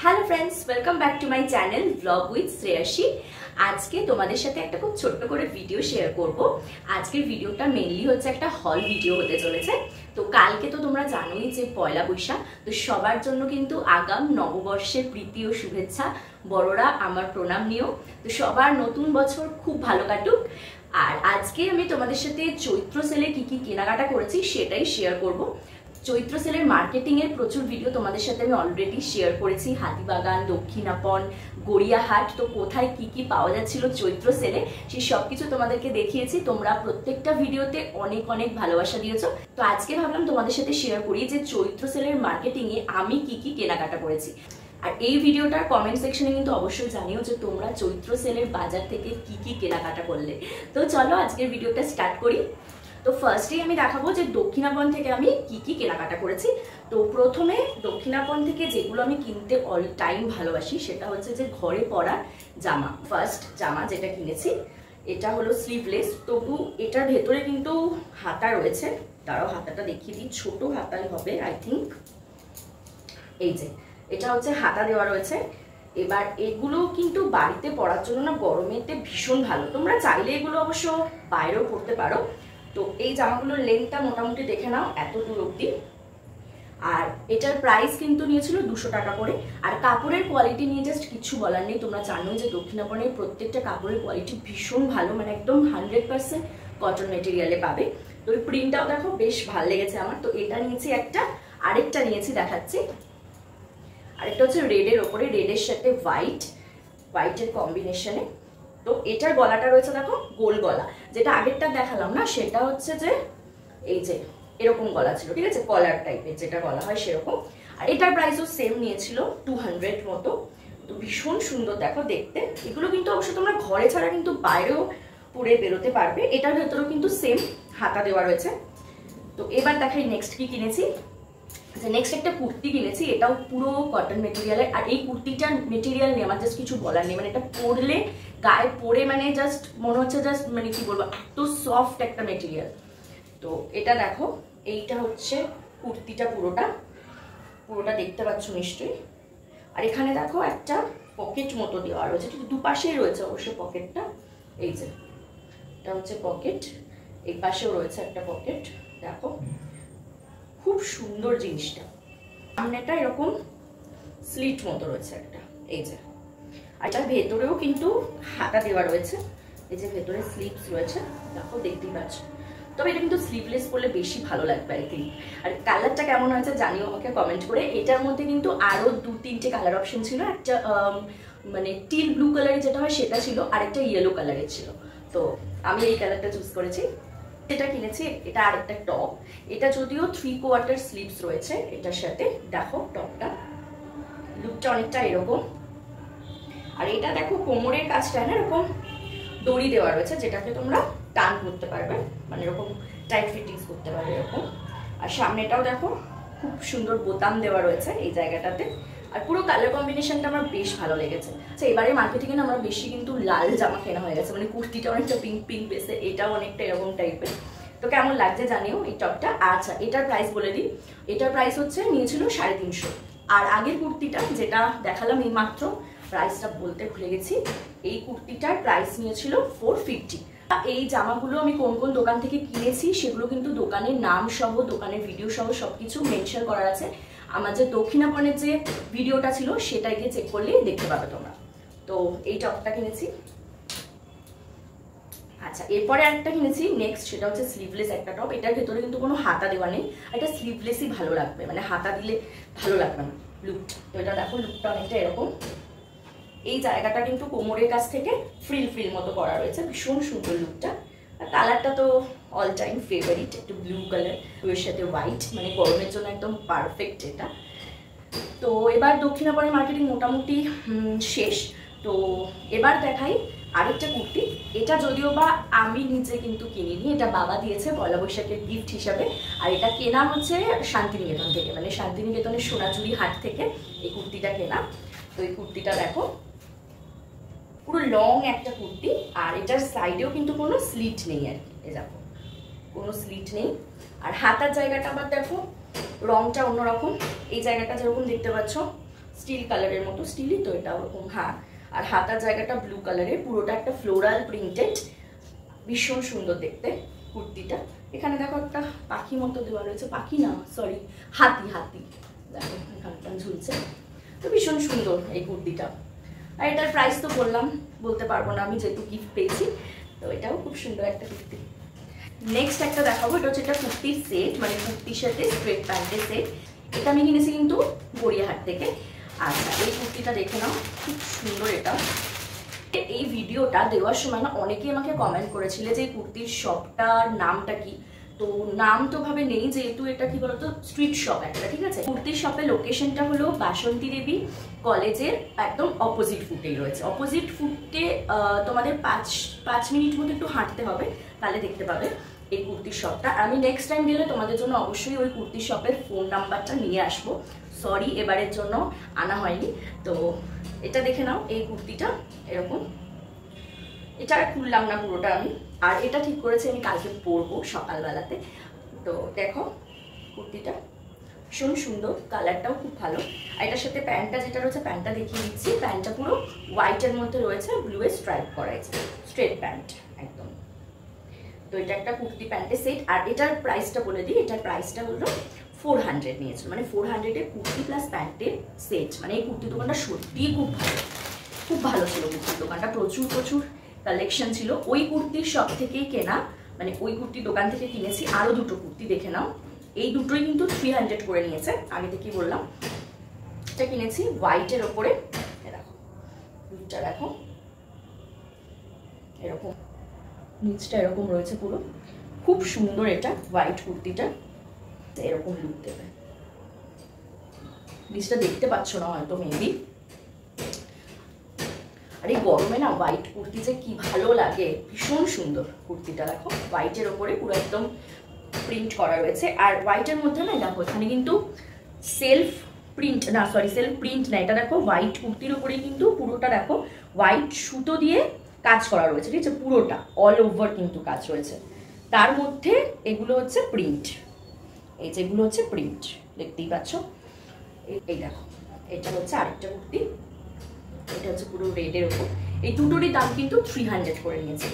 Hello friends, welcome back to my channel blog with Shreyasi. আজকে তোমাদের সাথে একটা খুব ছোট্ট করে ভিডিও শেয়ার করব। আজকের ভিডিওটা মেইনলি হচ্ছে একটা হল ভিডিও হতে চলেছে। তো কালকে তো তোমরা জানোই যে পয়লা বৈশাখ, তো সবার জন্য কিন্তু আগাম নববর্ষের প্রীতি ও শুভেচ্ছা। বড়রা আমার প্রণাম নিও। তো সবার নতুন বছর খুব ভালো কাটুক। আর আজকে আমি তোমাদের সাথে চৈত্র সেলে কি কি কেনাকাটা করেছি সেটাই শেয়ার করব। চৈত্র সেলের মার্কেটিং এর প্রচুর ভিডিও তোমাদের সাথে আমি অলরেডি শেয়ার করেছি। হাতিবাগান, দক্ষিণাপন, গড়িয়াহাট, তো কোথায় কি কি পাওয়া যাচ্ছিল চৈত্র সেলে সেই সবকিছু তোমাদেরকে দেখিয়েছি। তোমরা প্রত্যেকটা ভিডিওতে অনেক অনেক ভালোবাসা দিয়েছো। তো আজকে ভাবলাম তোমাদের সাথে শেয়ার করি যে চৈত্র সেলের মার্কেটিং এ আমি কি কি কেনাকাটা করেছি। আর এই ভিডিওটার কমেন্ট সেকশনে কিন্তু অবশ্যই জানিও যে তোমরা চৈত্র সেলের বাজার থেকে কি কি কেনাকাটা করলে। তো চলো আজকের ভিডিওটা স্টার্ট করি। তো ফার্স্টেই আমি দেখাবো যে দক্ষিণাপন থেকে আমি কি কি কেনাকাটা করেছি। তো প্রথমে দক্ষিণাপন থেকে যেগুলো আমি কিনতে অল টাইম ভালোবাসি সেটা হচ্ছে যে ঘরে পরার জামা। ফার্স্ট জামা যেটা কিনেছি এটা হলো স্লিভলেস, তবু এটার ভেতরে কিন্তু হাতা রয়েছে। তারাও হাতাটা দেখিয়ে দিই, ছোট হাতাই হবে আই থিঙ্ক। এই যে এটা হচ্ছে হাতা দেওয়া রয়েছে। এবার এগুলো কিন্তু বাড়িতে পরার জন্য না গরমেতে ভীষণ ভালো। তোমরা চাইলে এগুলো অবশ্য বাইরেও পরতে পারো। তো এই জামাগুলোর লেন্থটা মোটামুটি দেখে নাও, এত দূর অব্দি। আর এটার প্রাইস কিন্তু নিয়েছিল 200 টাকা করে। আর কাপড়ের কোয়ালিটি নিয়ে জাস্ট কিছু বলার নেই। তোমরা জানো যে দক্ষিণাপনের প্রত্যেকটা কাপড়ের কোয়ালিটি ভীষণ ভালো, মানে একদম 100% কটন মেটেরিয়ালে পাবে। তো এই প্রিন্টটাও দেখো বেশ ভালো লেগেছে আমার। তো এটা নিয়েছি একটা, আরেকটা নিয়েছি দেখাচ্ছি। আরেকটা হচ্ছে রেডের ওপরে, রেডের সাথে হোয়াইটের কম্বিনেশনে। তো এটার গলাটা রয়েছে দেখো গোল গলা, যেটা আগেরটা দেখালাম না সেটা হচ্ছে যে এই যে এরকম গলা ছিল, ঠিক আছে, কলার টাইপের যেটা গলা হয় সেরকম। আর এটার প্রাইসও সেম নিয়েছিল 200 মতো। তো ভীষণ সুন্দর দেখো দেখতে। এগুলো কিন্তু অবশ্য তোমরা ঘরে ছাড়া কিন্তু বাইরেও পরে বেরোতে পারবে। এটার ভেতরেও কিন্তু সেম হাতা দেওয়া রয়েছে। তো এবার দেখাই নেক্সট কি কিনেছি। আচ্ছা, নেক্সট একটা কুর্তি কিনেছি, এটাও পুরো কটন মেটেরিয়ালের। আর এই কুর্তিটার মেটেরিয়াল নিয়ে আমার জাস্ট কিছু বলার নেই, মানে এটা পরলে গায়ে পরে মানে জাস্ট মনে হচ্ছে জাস্ট মানে কি বলবো, এত সফট একটা মেটেরিয়াল। তো এটা দেখো, এইটা হচ্ছে কুর্তিটা পুরোটা দেখতে পাচ্ছ নিশ্চয়ই। আর এখানে দেখো একটা পকেট মতো দেওয়া রয়েছে, ঠিক দুপাশেই রয়েছে অবশ্য পকেটটা। এই যে এটা হচ্ছে পকেট, এই পাশেও রয়েছে একটা পকেট। দেখো খুব সুন্দর জিনিসটা। সামনেটা এরকম স্লিট মতো রয়েছে একটা, এই যে। আর এটার ভেতরেও কিন্তু হাতা দেওয়া রয়েছে। এই যে ভেতরে স্লিভস রয়েছে, দেখো দেখতেই পাচ্ছ। তবে এটা কিন্তু স্লিভলেস করলে বেশি ভালো লাগবে আই থিঙ্ক। আর কালারটা কেমন হয়েছে জানিও আমাকে কমেন্ট করে। এটার মধ্যে কিন্তু আরো 2-3টে কালার অপশন ছিল। একটা মানে টিল ব্লু কালারের যেটা হয় সেটা ছিল, আর একটা ইয়েলো কালারের ছিল। তো আমি এই কালারটা চুজ করেছি। এটা কিনেছি, এটা আরেকটা টপ। এটা যদিও 3/4 স্লিভস রয়েছে এটার সাথে। দেখো টপটা লুকটা অনেকটা এরকম। আর এটা দেখো কোমরের কাছটা না এরকম দড়ি দেওয়া রয়েছে, যেটাকে তোমরা টান করতে পারবে, মানে এরকম টাইট ফিটিংস করতে পারবে এরকম। আর সামনেটাও দেখো খুব সুন্দর বোতাম দেওয়া রয়েছে এই জায়গাটাতে। আর পুরো কালার কম্বিনেশনটা আমার বেশ ভালো লেগেছে। আচ্ছা, এবারে মার্কেটিংয়ে না আমরা বেশি কিন্তু লাল জামা কেনা হয়ে গেছে, মানে কুর্তিটা অনেকটা পিঙ্ক বেসে, এটাও অনেকটা এরকম টাইপের। তো কেমন লাগছে জানিও এই টপটা। আচ্ছা, এটার প্রাইস বলে দিই। এটার প্রাইস হচ্ছে নিয়েছিল 350। আর আগের কুর্তিটা যেটা দেখালাম এই মাত্র, প্রাইসটা বলতে ভুলে গেছি, এই কুর্তিটার প্রাইস নিয়েছিল 450। এই জামাগুলো আমি কোন কোন দোকান থেকে কিনেছি সেগুলো কিন্তু দোকানের নাম সহ, দোকানের ভিডিও সহ সবকিছু মেনশন করার আছে। আমার যে দক্ষিণাপনের যে ভিডিওটা ছিল সেটা গিয়ে চেক করলেই দেখতে পাবে তোমরা। তো এই টপটা কিনেছি। আচ্ছা, এরপরে একটা কিনেছি নেক্সট, সেটা হচ্ছে স্লিভলেস একটা টপ। এটার ভেতরে কিন্তু কোনো হাতা দেওয়া নেই। এটা স্লিভলেসই ভালো লাগবে, মানে হাতা দিলে ভালো লাগবে না লুক। তো এটা দেখো লুকটা অনেকটা এরকম। এই জায়গাটা কিন্তু কোমরের কাছ থেকে ফ্রিল মতো করা রয়েছে, ভীষণ সুন্দর লুকটা। আর কালারটা তো অল টাইম ফেভারিট, একটু ব্লু কালার এর সাথে হোয়াইট, মানে গরমের জন্য একদম পারফেক্ট এটা। তো এবার দক্ষিণাপনের মার্কেটিং মোটামুটি শেষ। তো এবার দেখাই আরেকটা কুর্তি। এটা যদিও বা আমি নিজে কিন্তু কিনিনি, এটা বাবা দিয়েছে পয়লা বৈশাখের গিফট হিসাবে। আর এটা কেনা হচ্ছে শান্তিনিকেতন থেকে, মানে শান্তিনিকেতনের সোনাঝুরি হাট থেকে এই কুর্তিটা কেনা। তো এই কুর্তিটা দেখো পুরো লং একটা কুর্তি। আর এটার সাইডেও কিন্তু কোনো স্লিট নেই আর কি, এই দেখো কোনো স্লিট নেই। আর হাতার জায়গাটা আবার দেখো রংটা অন্যরকম। এই জায়গাটা যেরকম দেখতে পাচ্ছ স্টিল কালারের মতো, স্টিলই তো এটা ওরকম। হ্যাঁ, আর হাতার জায়গাটা ব্লু কালারের, পুরোটা একটা ফ্লোরাল প্রিন্টেড, ভীষণ সুন্দর দেখতে কুর্তিটা। এখানে দেখো একটা পাখি মতো দেওয়া রয়েছে, পাখি না সরি হাতি, হাতি দেখো এখানটা ঝুলছে। তো ভীষণ সুন্দর এই কুর্তিটা। আর এটার প্রাইস তো বলতে পারবো না আমি, যেহেতু গিফট পেয়েছি। তো এটাও খুব সুন্দর একটা কুর্তি। নেক্সট একটা দেখাবো, এটা হচ্ছে একটা কুর্তির সেট, মানে কুর্তির সাথে স্ট্রেট প্যান্টের সেট। এটা আমি কিনেছি কিন্তু গড়িয়াহাট থেকে। আচ্ছা, এই কুর্তিটা দেখে নাও, খুব সুন্দর এটা। এই ভিডিওটা দেওয়ার সময় না অনেকেই আমাকে কমেন্ট করেছিলে যে এই কুর্তির শপটার নামটা কি। তো নাম তো ভাবে নেই, যেহেতু এটা কি বলতো স্ট্রিট শপ একটা, ঠিক আছে। কুর্তির শপের লোকেশনটা হলো বাসন্তী দেবী কলেজের একদম অপোজিট ফুটেই রয়েছে। অপোজিট ফুটে তোমাদের 5 মিনিট মতো একটু হাঁটতে হবে, তাহলে দেখতে পাবে এই কুর্তির শপটা। আমি নেক্সট টাইম গেলে তোমাদের জন্য অবশ্যই ওই কুর্তির শপের ফোন নাম্বারটা নিয়ে আসবো। সরি এবারের জন্য আনা হয়নি। তো এটা দেখে নাও, এই কুর্তিটা এরকম। এটা খুললাম না পুরোটা আমি, আর এটা ঠিক করেছি আমি কালকে পরবো সকালবেলাতে। তো দেখো কুর্তিটা ভীষণ সুন্দর, কালারটাও খুব ভালো। আর এটার সাথে প্যান্টটা যেটা রয়েছে, প্যান্টটা দেখিয়ে দিচ্ছি। প্যান্টটা পুরো হোয়াইটের মধ্যে রয়েছে, ব্লু এ স্ট্রাইপ করা আছে, স্ট্রেট প্যান্ট একদম। তো এটা একটা কুর্তি প্যান্টের সেট। আর এটার প্রাইসটা বলে দিই, এটার প্রাইসটা হলো 400 নিয়েছিল, মানে 400-এ কুর্তি প্লাস প্যান্টের সেট। মানে এই কুর্তি দোকানটা সত্যিই খুব ভালো, খুব ভালো ছিল কুর্তির দোকানটা। প্রচুর কালেকশন ছিল। ওই কুর্তির শপ থেকেই কেনা, মানে ওই কুর্তির দোকান থেকে কিনেছি আরো দুটো কুর্তি, দেখে নাও। এই দুটোই কিন্তু 300 করে নিয়েছে, আগে থেকেই বললাম। এটা কিনেছি হোয়াইটের ওপরে, দেখো দুধটা দেখো এরকম, নিচটা এরকম রয়েছে পুরো, খুব সুন্দর। এটা হোয়াইট কুর্তিটা এরকম লুক দেবে। নিচটা দেখতে পাচ্ছ না হয়তো মেবি। আর এই গরমে না হোয়াইট কুর্তি যে কি ভালো লাগে, ভীষণ সুন্দর কুর্তিটা। দেখো হোয়াইটের ওপরে পুরো একদম প্রিন্ট করা রয়েছে। আর হোয়াইটের মধ্যে না দেখো এখানে কিন্তু সেলফ প্রিন্ট না, এটা দেখো হোয়াইট কুর্তির উপরে কিন্তু পুরোটা দেখো হোয়াইট সুতো দিয়ে কাজ করা রয়েছে, ঠিক আছে। পুরোটা অল ওভার কিন্তু কাজ রয়েছে। তার মধ্যে এগুলো হচ্ছে প্রিন্ট, এই যেগুলো হচ্ছে প্রিন্ট, দেখতেই পাচ্ছ। এই দেখো এটা হচ্ছে আরেকটা কুর্তি, এটা হচ্ছে পুরো রেডের ওপর। এই দুটোরই দাম কিন্তু 300 করে নিয়েছে।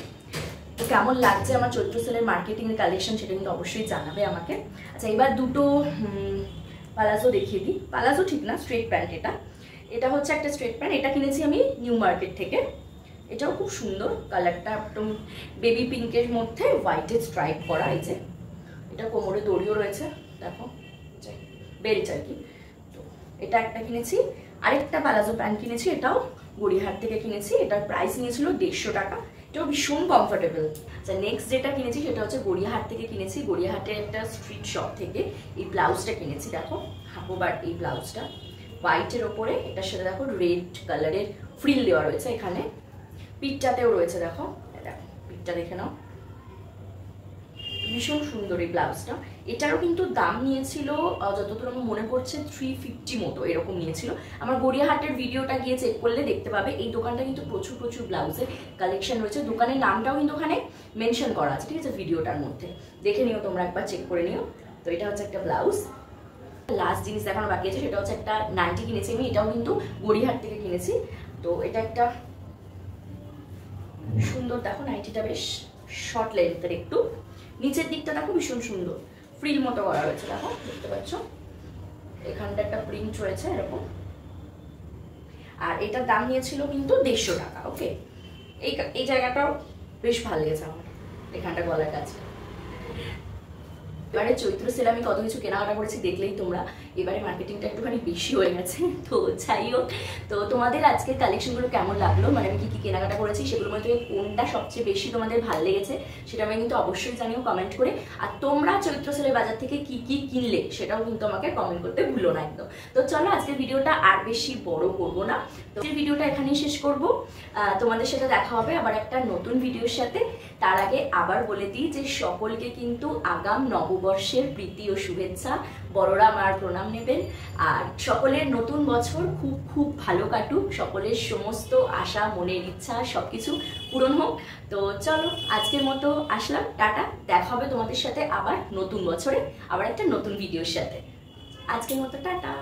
তো কেমন লাগছে আমার চৈত্র সেলের মার্কেটিং এর কালেকশন, সেটা কিন্তু অবশ্যই জানাবে আমাকে। আচ্ছা, এবার দুটো পালাজো দেখিয়ে দিই। পালাজো ঠিক না, স্ট্রেট প্যান্ট। এটা হচ্ছে একটা স্ট্রেট প্যান্ট। এটা কিনেছি আমি নিউ মার্কেট থেকে। এটাও খুব সুন্দর, কালারটা একদম বেবি পিঙ্কের মধ্যে হোয়াইটের স্ট্রাইপ করা। এই যে এটা কোমরে দড়িও রয়েছে, দেখো বেল্ট আর কি। তো এটা একটা কিনেছি। আরেকটা পালাজো প্যান্ট কিনেছি, এটাও গড়িয়াহাট থেকে কিনেছি। এটার প্রাইস নিয়েছিল 150 টাকা। এটাও ভীষণ কমফোর্টেবল। আচ্ছা, নেক্সট যেটা কিনেছি সেটা হচ্ছে গড়িয়াহাট থেকে কিনেছি। গড়িয়াহাটের একটা স্ট্রিট শপ থেকে এই ব্লাউজটা কিনেছি। দেখো হাফোবার এই ব্লাউজটা হোয়াইটের ওপরে, এটার সাথে দেখো রেড কালারের ফ্রিল দেওয়া রয়েছে। এখানে পিঠটাতেও রয়েছে, দেখো পিঠটা দেখে নাও, ভীষণ সুন্দর এই ব্লাউজটা। এটারও কিন্তু দাম নিয়েছিল যতদূর আমার মনে পড়ছে 350 মতো এরকম নিয়েছিল। আমার গড়িয়াহাটের ভিডিওটা গিয়ে চেক করলে দেখতে পাবে। এই দোকানটা কিন্তু প্রচুর ব্লাউজের কালেকশন রয়েছে। দোকানের নামটাও কিন্তু ওখানে মেনশন করা আছে, ঠিক আছে, ভিডিওটার মধ্যে দেখে নিও, তোমরা একবার চেক করে নিও। তো এটা হচ্ছে একটা ব্লাউজ। লাস্ট জিনিস দেখানো বাকি আছে, সেটা হচ্ছে একটা নাইটি কিনেছি আমি। এটাও কিন্তু গড়িয়াহাট থেকে কিনেছি। তো এটা একটা সুন্দর, দেখো নাইটিটা বেশ শর্ট লেন্থের, একটু নিচের দিকটা দেখো ভীষণ সুন্দর ফ্রিল মতো করা রয়েছে, দেখো দেখতে পাচ্ছ। এখানটা একটা প্রিন্ট রয়েছে এরকম। আর এটার দাম নিয়েছিল কিন্তু 150 টাকা। ওকে, এই জায়গাটাও বেশ ভালো লেগেছে আমার, এখানটা গলার কাছে। এবারে চৈত্র সেল আমি কত কিছু কেনাকাটা করেছি দেখলেই তোমরা। এবারে মার্কেটিংটা একটুখানি বেশি হয়ে গেছে। তো যাই হোক, তো তোমাদের আজকের কালেকশনগুলো কেমন লাগলো, মানে আমি কি কেনাকাটা করেছি সেগুলোর মধ্যে কোনটা সবচেয়ে বেশি তোমাদের ভালো লেগেছে সেটা আমি কিন্তু অবশ্যই জানিও কমেন্ট করে। আর তোমরা চৈত্র সেলের বাজার থেকে কি কিনলে সেটাও কিন্তু আমাকে কমেন্ট করতে ভুলো না একদম। তো চলো আজকের ভিডিওটা আর বেশি বড় করবো না, তো ভিডিওটা এখানেই শেষ করবো। তোমাদের সাথে দেখা হবে আবার একটা নতুন ভিডিওর সাথে। তার আগে আবার বলে দিই যে সকলকে কিন্তু আগাম নববর্ষের প্রীতি ও শুভেচ্ছা। বড়রা আমার প্রণাম নেবেন। আর সকলের নতুন বছর খুব ভালো কাটুক, সকলের সমস্ত আশা মনের ইচ্ছা সবকিছু পূরণ হোক। তো চলো আজকের মতো আসলাম, টাটা। দেখা হবে তোমাদের সাথে আবার নতুন বছরে, আবার একটা নতুন ভিডিওর সাথে। আজকের মতো টাটা।